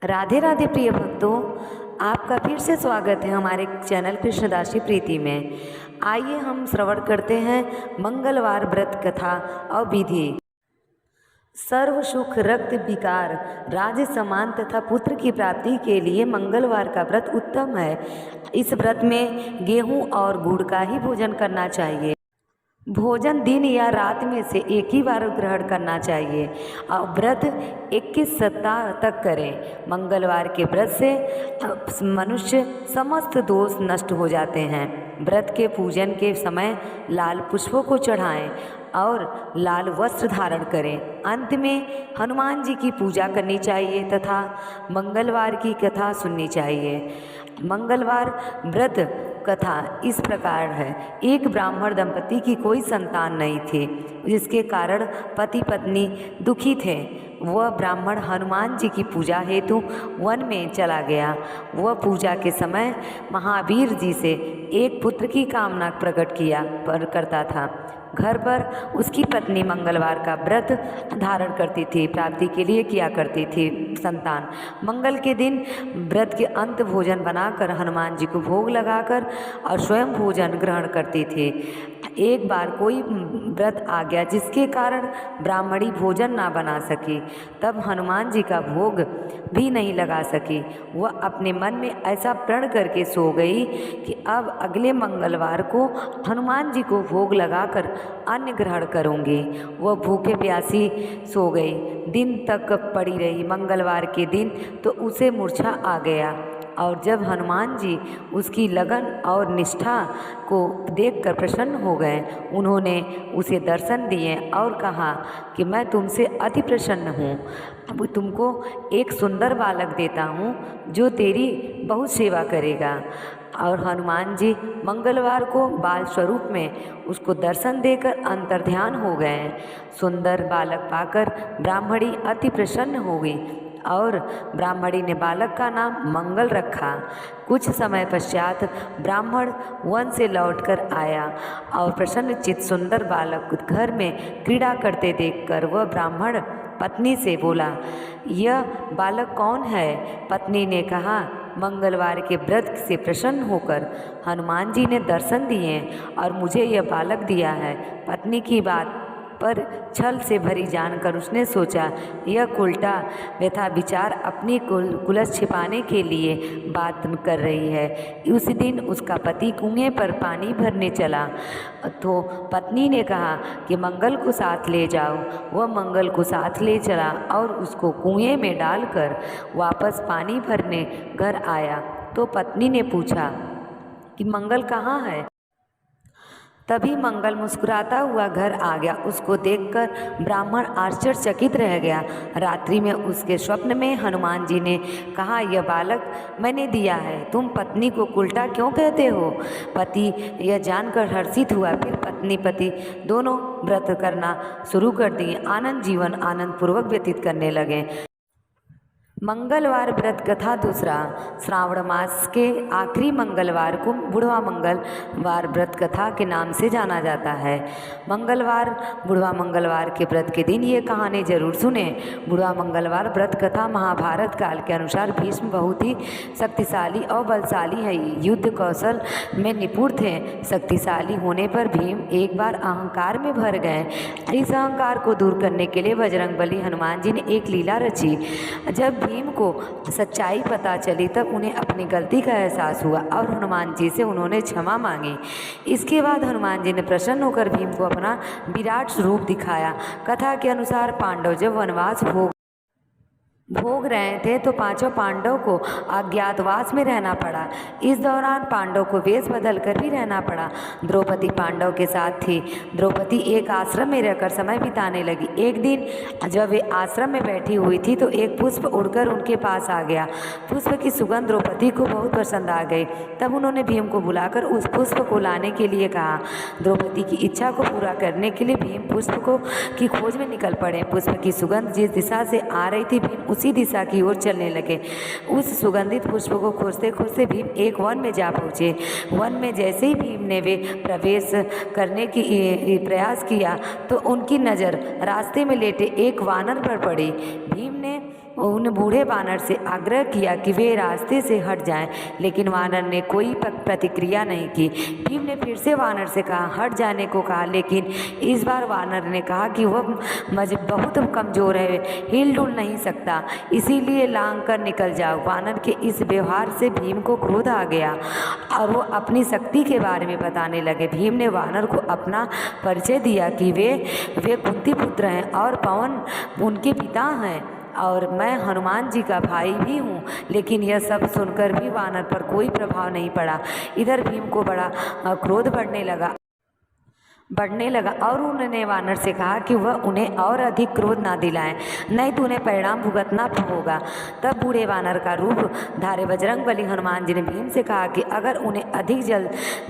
राधे राधे प्रिय भक्तों, आपका फिर से स्वागत है हमारे चैनल कृष्णदासी प्रीति में। आइए हम श्रवण करते हैं मंगलवार व्रत कथा और विधि। सर्व सुख रक्त विकार राज्य समान तथा पुत्र की प्राप्ति के लिए मंगलवार का व्रत उत्तम है। इस व्रत में गेहूं और गुड़ का ही भोजन करना चाहिए। भोजन दिन या रात में से एक ही बार ग्रहण करना चाहिए और व्रत 21 सप्ताह तक करें। मंगलवार के व्रत से मनुष्य समस्त दोष नष्ट हो जाते हैं। व्रत के पूजन के समय लाल पुष्पों को चढ़ाएं और लाल वस्त्र धारण करें। अंत में हनुमान जी की पूजा करनी चाहिए तथा मंगलवार की कथा सुननी चाहिए। मंगलवार व्रत कथा इस प्रकार है। एक ब्राह्मण दंपति की कोई संतान नहीं थी, जिसके कारण पति पत्नी दुखी थे। वह ब्राह्मण हनुमान जी की पूजा हेतु वन में चला गया। वह पूजा के समय महावीर जी से एक पुत्र की कामना प्रकट करता था। घर पर उसकी पत्नी मंगलवार का व्रत धारण करती थी, प्राप्ति के लिए किया करती थी संतान। मंगल के दिन व्रत के अंत भोजन बनाकर हनुमान जी को भोग लगाकर और स्वयं भोजन ग्रहण करती थी। एक बार कोई व्रत आ गया जिसके कारण ब्राह्मणी भोजन ना बना सकी, तब हनुमान जी का भोग भी नहीं लगा सकी। वह अपने मन में ऐसा प्रण करके सो गई कि अब अगले मंगलवार को हनुमान जी को भोग लगाकर अन्न ग्रहण करूंगी। वह भूखे प्यासी सो गई, दिन तक पड़ी रही। मंगलवार के दिन तो उसे मूर्छा आ गया और जब हनुमान जी उसकी लगन और निष्ठा को देखकर प्रसन्न हो गए, उन्होंने उसे दर्शन दिए और कहा कि मैं तुमसे अति प्रसन्न हूँ। अब तुमको एक सुंदर बालक देता हूँ जो तेरी बहुत सेवा करेगा। और हनुमान जी मंगलवार को बाल स्वरूप में उसको दर्शन देकर अंतर्ध्यान हो गए। सुंदर बालक पाकर ब्राह्मणी अति प्रसन्न हो गई और ब्राह्मणी ने बालक का नाम मंगल रखा। कुछ समय पश्चात ब्राह्मण वन से लौटकर आया और प्रसन्नचित्त सुंदर बालक घर में क्रीड़ा करते देखकर वह ब्राह्मण पत्नी से बोला, यह बालक कौन है? पत्नी ने कहा, मंगलवार के व्रत से प्रसन्न होकर हनुमान जी ने दर्शन दिए और मुझे यह बालक दिया है। पत्नी की बात पर छल से भरी जानकर उसने सोचा, यह उल्टा व्यथा विचार अपनी कुलस छिपाने के लिए बात कर रही है। उस दिन उसका पति कुएं पर पानी भरने चला तो पत्नी ने कहा कि मंगल को साथ ले जाओ। वह मंगल को साथ ले चला और उसको कुएं में डालकर वापस पानी भरने घर आया तो पत्नी ने पूछा कि मंगल कहाँ है? तभी मंगल मुस्कुराता हुआ घर आ गया। उसको देखकर ब्राह्मण आश्चर्यचकित रह गया। रात्रि में उसके स्वप्न में हनुमान जी ने कहा, यह बालक मैंने दिया है, तुम पत्नी को उल्टा क्यों कहते हो? पति यह जानकर हर्षित हुआ। फिर पत्नी पति दोनों व्रत करना शुरू कर दिए। आनंद जीवन आनंद पूर्वक व्यतीत करने लगे। मंगलवार व्रत कथा दूसरा। श्रावण मास के आखिरी मंगलवार को बुढ़वा मंगलवार व्रत कथा के नाम से जाना जाता है। मंगलवार बुढ़वा मंगलवार के व्रत के दिन ये कहानी जरूर सुने। बुढ़वा मंगलवार व्रत कथा महाभारत काल के अनुसार भीष्म बहुत ही शक्तिशाली और बलशाली है, युद्ध कौशल में निपुण थे। शक्तिशाली होने पर भीम एक बार अहंकार में भर गए। इस अहंकार को दूर करने के लिए बजरंगबली हनुमान जी ने एक लीला रची। जब भीम को सच्चाई पता चली तब उन्हें अपनी गलती का एहसास हुआ और हनुमान जी से उन्होंने क्षमा मांगी। इसके बाद हनुमान जी ने प्रसन्न होकर भीम को अपना विराट रूप दिखाया। कथा के अनुसार पांडव जब वनवास भोग रहे थे तो पांचों पांडव को अज्ञातवास में रहना पड़ा। इस दौरान पांडव को वेश बदल कर भी रहना पड़ा। द्रौपदी पांडव के साथ थी। द्रौपदी एक आश्रम में रहकर समय बिताने लगी। एक दिन जब वे आश्रम में बैठी हुई थी तो एक पुष्प उड़कर उनके पास आ गया। पुष्प की सुगंध द्रौपदी को बहुत पसंद आ गई। तब उन्होंने भीम को बुलाकर उस पुष्प को लाने के लिए कहा। द्रौपदी की इच्छा को पूरा करने के लिए भीम पुष्प की खोज में निकल पड़े। पुष्प की सुगंध जिस दिशा से आ रही थी भीम उसी दिशा की ओर चलने लगे। उस सुगंधित पुष्प को खोजते खोजते भीम एक वन में जा पहुँचे। वन में जैसे ही भीम ने वे प्रवेश करने की प्रयास किया तो उनकी नज़र रास्ते में लेटे एक वानर पर पड़ी। भीम ने उन बूढ़े वानर से आग्रह किया कि वे रास्ते से हट जाएं, लेकिन वानर ने कोई प्रतिक्रिया नहीं की। भीम ने फिर से वानर से कहा, हट जाने को कहा, लेकिन इस बार वानर ने कहा कि वह बहुत कमज़ोर है, हिल डुल नहीं सकता, इसीलिए लांग कर निकल जाओ। वानर के इस व्यवहार से भीम को क्रोध आ गया और वो अपनी शक्ति के बारे में बताने लगे। भीम ने वानर को अपना परिचय दिया कि वे कुंती पुत्र हैं और पवन उनके पिता हैं और मैं हनुमान जी का भाई भी हूँ। लेकिन यह सब सुनकर भी वानर पर कोई प्रभाव नहीं पड़ा। इधर भीम को बड़ा क्रोध बढ़ने लगा और उन्होंने वानर से कहा कि वह उन्हें और अधिक क्रोध ना दिलाएं, नहीं तो उन्हें परिणाम भुगतना होगा। तब बूढ़े वानर का रूप धारे बजरंगबली हनुमान जी ने भीम से कहा कि अगर उन्हें अधिक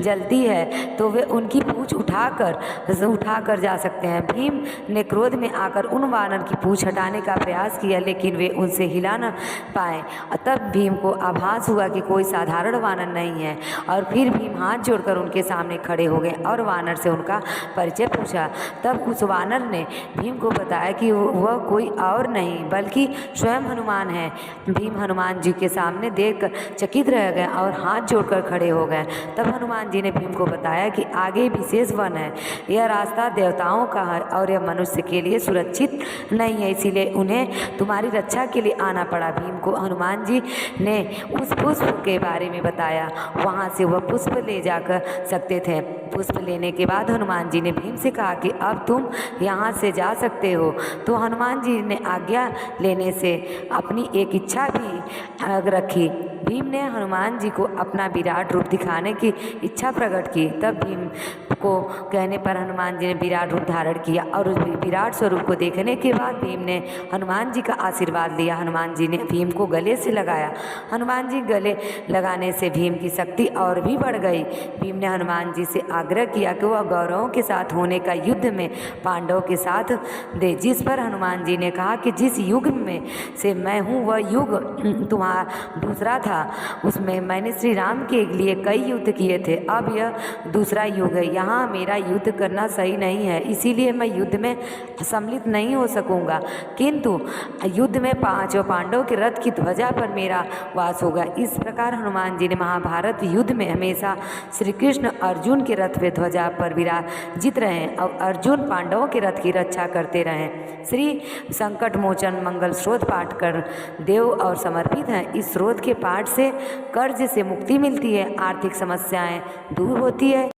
जल्दी है तो वे उनकी पूँछ उठाकर जा सकते हैं। भीम ने क्रोध में आकर उन वानर की पूँछ हटाने का प्रयास किया, लेकिन वे उनसे हिला न पाए। तब भीम को आभास हुआ कि कोई साधारण वानर नहीं है और फिर भीम हाथ जोड़कर उनके सामने खड़े हो गए और वानर से उनका परिचय पूछा। तब उस वानर ने भीम को बताया कि वह कोई और नहीं बल्कि स्वयं हनुमान है। भीम हनुमान जी के सामने देखकर चकित रह गए और हाथ जोड़कर खड़े हो गए। तब हनुमान जी ने भीम को बताया कि आगे विशेष वन है, यह रास्ता देवताओं का है और यह मनुष्य के लिए सुरक्षित नहीं है, इसीलिए उन्हें तुम्हारी रक्षा के लिए आना पड़ा। भीम को हनुमान जी ने उस पुष्प के बारे में बताया, वहाँ से वह पुष्प ले जाकर सकते थे। पुष्प लेने के बाद हनुमान जी ने भीम से कहा कि अब तुम यहाँ से जा सकते हो। तो हनुमान जी ने आज्ञा लेने से अपनी एक इच्छा भी रखी। भीम ने हनुमान जी को अपना विराट रूप दिखाने की इच्छा प्रकट की। तब भीम को कहने पर हनुमान जी ने विराट रूप धारण किया और उस विराट स्वरूप को देखने के बाद भीम ने हनुमान जी का आशीर्वाद लिया। हनुमान जी ने भीम को गले से लगाया। हनुमान जी गले लगाने से भीम की शक्ति और भी बढ़ गई। भीम ने हनुमान जी से आग्रह किया कि वह गौरवों के साथ होने का युद्ध में पांडवों के साथ दे, जिस पर हनुमान जी ने कहा कि जिस युग में से मैं हूँ वह युग तुम्हारा दूसरा था, उसमें मैंने श्री राम के लिए कई युद्ध किए थे, अब यह दूसरा युग है, यहाँ मेरा युद्ध करना सही नहीं है, इसीलिए मैं युद्ध में सम्मिलित नहीं हो सकूँगा, किंतु युद्ध में पांचों पांडवों के रथ की ध्वजा पर मेरा वास होगा। इस प्रकार हनुमान जी ने महाभारत युद्ध में हमेशा श्री कृष्ण अर्जुन के रथ पे ध्वजा पर विराजित रहे और अर्जुन पांडवों के रथ की रक्षा करते रहे। श्री संकट मोचन मंगल स्रोत पाठ कर देव और समर्पित हैं। इस स्रोत के पाठ से कर्ज से मुक्ति मिलती है, आर्थिक समस्याएं दूर होती है।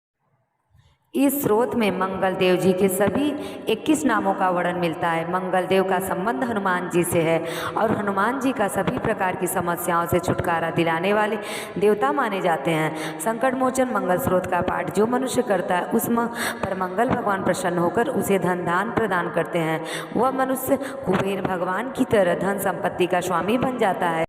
इस स्रोत में मंगल देव जी के सभी 21 नामों का वर्णन मिलता है। मंगल देव का संबंध हनुमान जी से है और हनुमान जी का सभी प्रकार की समस्याओं से छुटकारा दिलाने वाले देवता माने जाते हैं। संकट मोचन मंगल स्रोत का पाठ जो मनुष्य करता है उसमें पर मंगल भगवान प्रसन्न होकर उसे धन दान प्रदान करते हैं। वह मनुष्य कुबेर भगवान की तरह धन संपत्ति का स्वामी बन जाता है।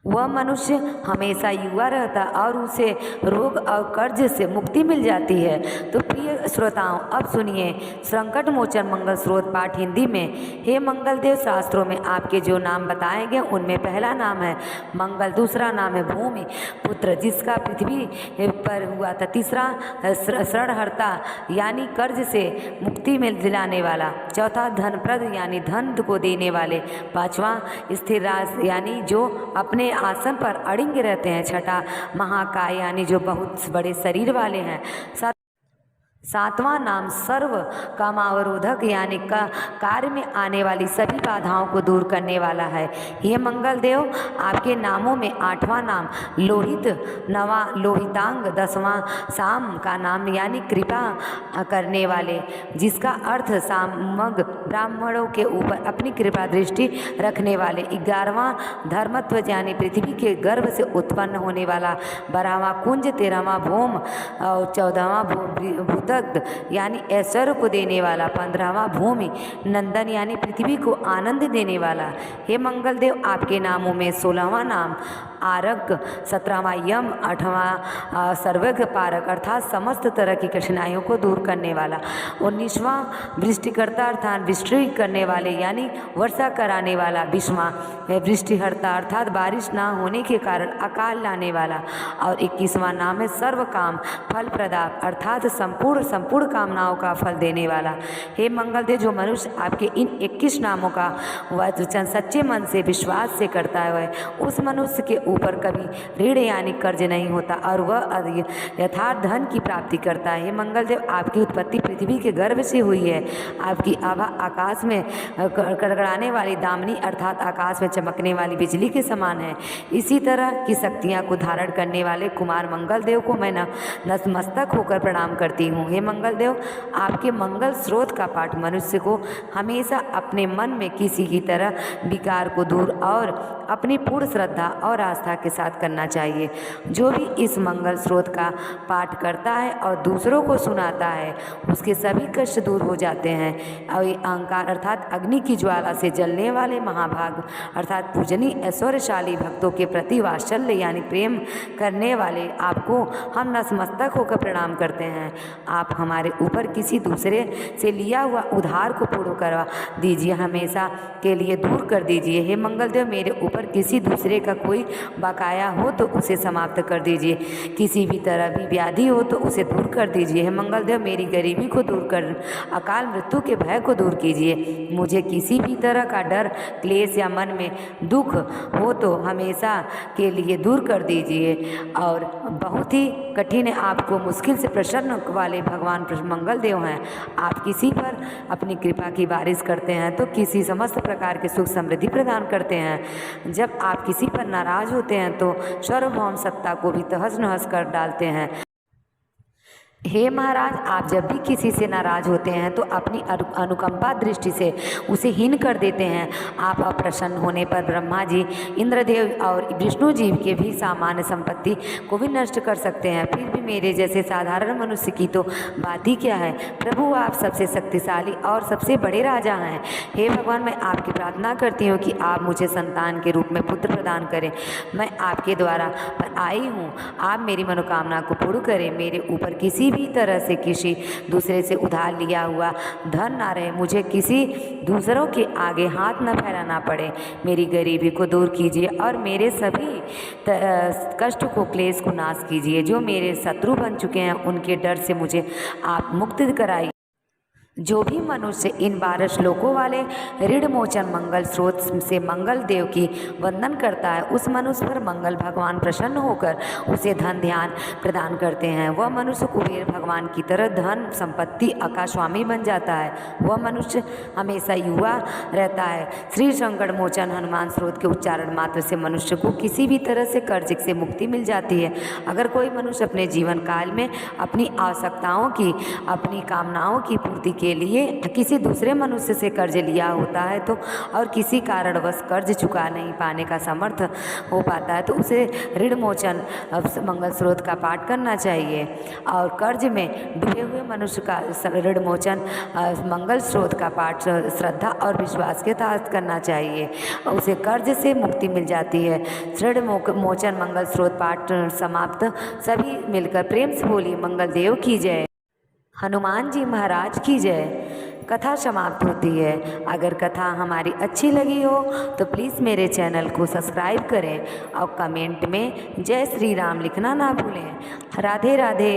वह मनुष्य हमेशा युवा रहता और उसे रोग और कर्ज से मुक्ति मिल जाती है। तो प्रिय श्रोताओं, अब सुनिए संकट मोचन मंगल स्रोत पाठ हिंदी में। हे मंगल देव, शास्त्रों में आपके जो नाम बताए गए उनमें पहला नाम है मंगल, दूसरा नाम है भूमि पुत्र जिसका पृथ्वी पर हुआ था, तीसरा शरणहर्ता यानी कर्ज से मुक्ति मिल दिलाने वाला, चौथा धनप्रद यानी धन को देने वाले, पांचवा स्थिर राज यानी जो अपने आसन पर अड़िंगे रहते हैं, छठा महाकाय यानी जो बहुत बड़े शरीर वाले हैं, सातवां नाम सर्व कामावरोधक यानी कार्य में आने वाली सभी बाधाओं को दूर करने वाला है। ये मंगल देव, आपके नामों में आठवां नाम लोहित, नवा लोहितांग, दसवां साम का नाम यानी कृपा करने वाले जिसका अर्थ सामग ब्राह्मणों के ऊपर अपनी कृपा दृष्टि रखने वाले, 11वां धर्मत्व यानी पृथ्वी के गर्भ से उत्पन्न होने वाला, 12वां कुंज, 13वां भौम और 14वां भूत यानी ऐश्वर्य को देने वाला, 15वां भूमि नंदन यानी पृथ्वी को आनंद देने वाला। हे मंगल देव, आपके नामों में 16वां नाम आरक, 17वां यम, 8वां सर्वज्ञ पारक अर्थात समस्त तरह की कठिनाइयों को दूर करने वाला, 19वां वृष्टिकर्ता अर्थात वृष्टि करने वाले यानी वर्षा कराने वाला, 20वां वृष्टिहर्ता अर्थात बारिश ना होने के कारण अकाल लाने वाला, और 21वां नाम है सर्व काम फल प्रदायक अर्थात संपूर्ण कामनाओं का फल देने वाला। हे मंगलदेव, जो मनुष्य आपके इन 21 नामों का वचन सच्चे मन से विश्वास से करता है उस मनुष्य के ऊपर कभी ऋण यानी कर्ज नहीं होता और वह यथार्थ धन की प्राप्ति करता है। हे मंगलदेव, आपकी उत्पत्ति पृथ्वी के गर्भ से हुई है। आपकी आभा आकाश में कड़कड़ाने वाली दामिनी अर्थात आकाश में चमकने वाली बिजली के समान है। इसी तरह की शक्तियाँ को धारण करने वाले कुमार मंगलदेव को मैं नतमस्तक होकर प्रणाम करती हूँ। हे मंगलदेव, आपके मंगल स्रोत का पाठ मनुष्य को हमेशा अपने मन में किसी की तरह विकार को दूर और अपनी पूर्ण श्रद्धा और आस्था के साथ करना चाहिए। जो भी इस मंगल स्रोत का पाठ करता है और दूसरों को सुनाता है उसके सभी कष्ट दूर हो जाते हैं। और ये अहंकार अर्थात अग्नि की ज्वाला से जलने वाले महाभाग अर्थात पूजनीय ऐश्वर्यशाली भक्तों के प्रति वात्सल्य यानी प्रेम करने वाले आपको हम नतमस्तक होकर प्रणाम करते हैं। आप हमारे ऊपर किसी दूसरे से लिया हुआ उधार को पूर्ण करवा दीजिए, हमेशा के लिए दूर कर दीजिए। हे मंगलदेव, मेरे ऊपर किसी दूसरे का कोई बकाया हो तो उसे समाप्त कर दीजिए, किसी भी तरह भी व्याधि हो तो उसे दूर कर दीजिए। हे मंगलदेव, मेरी गरीबी को दूर कर अकाल मृत्यु के भय को दूर कीजिए। मुझे किसी भी तरह का डर क्लेश या मन में दुख हो तो हमेशा के लिए दूर कर दीजिए। और बहुत ही कठिन है, आपको मुश्किल से प्रसन्न वाले भगवान मंगलदेव हैं। आप किसी पर अपनी कृपा की बारिश करते हैं तो किसी समस्त प्रकार के सुख समृद्धि प्रदान करते हैं। जब आप किसी पर नाराज होते हैं तो सार्वभौम सत्ता को भी तहस नहस कर डालते हैं। हे महाराज, आप जब भी किसी से नाराज होते हैं तो अपनी अनुकंपा दृष्टि से उसे हीन कर देते हैं। आप अप्रसन्न होने पर ब्रह्मा जी, इंद्रदेव और विष्णु जी के भी सामान्य संपत्ति को भी नष्ट कर सकते हैं। फिर भी मेरे जैसे साधारण मनुष्य की तो बात ही क्या है। प्रभु, आप सबसे शक्तिशाली और सबसे बड़े राजा हैं। हे भगवान, मैं आपकी प्रार्थना करती हूँ कि आप मुझे संतान के रूप में पुत्र प्रदान करें। मैं आपके द्वारा पर आई हूँ, आप मेरी मनोकामना को पूर्ण करें। मेरे ऊपर किसी भी तरह से किसी दूसरे से उधार लिया हुआ धन ना रहे, मुझे किसी दूसरों के आगे हाथ न फैलाना पड़े। मेरी गरीबी को दूर कीजिए और मेरे सभी कष्ट को क्लेश को नाश कीजिए। जो मेरे शत्रु बन चुके हैं उनके डर से मुझे आप मुक्त कराइए। जो भी मनुष्य इन 12 श्लोकों वाले ऋण मोचन मंगल स्रोत से मंगल देव की वंदन करता है उस मनुष्य पर मंगल भगवान प्रसन्न होकर उसे धन ध्यान प्रदान करते हैं। वह मनुष्य कुबेर भगवान की तरह धन संपत्ति का स्वामी बन जाता है। वह मनुष्य हमेशा युवा रहता है। श्री संकट मोचन हनुमान स्रोत के उच्चारण मात्र से मनुष्य को किसी भी तरह से कर्ज से मुक्ति मिल जाती है। अगर कोई मनुष्य अपने जीवन काल में अपनी आवश्यकताओं की अपनी कामनाओं की पूर्ति के लिए किसी दूसरे मनुष्य से कर्ज लिया होता है तो और किसी कारणवश कर्ज चुका नहीं पाने का समर्थ हो पाता है तो उसे ऋण मोचन मंगल स्रोत का पाठ करना चाहिए। और कर्ज में डूबे हुए मनुष्य का ऋण मोचन मंगल स्रोत का पाठ श्रद्धा और विश्वास के साथ करना चाहिए, उसे कर्ज से मुक्ति मिल जाती है। ऋण मोचन मंगल स्रोत पाठ समाप्त। सभी मिलकर प्रेम से बोलिए मंगल देव की जय, हनुमान जी महाराज की जय। कथा समाप्त होती है। अगर कथा हमारी अच्छी लगी हो तो प्लीज़ मेरे चैनल को सब्सक्राइब करें और कमेंट में जय श्री राम लिखना ना भूलें। राधे राधे।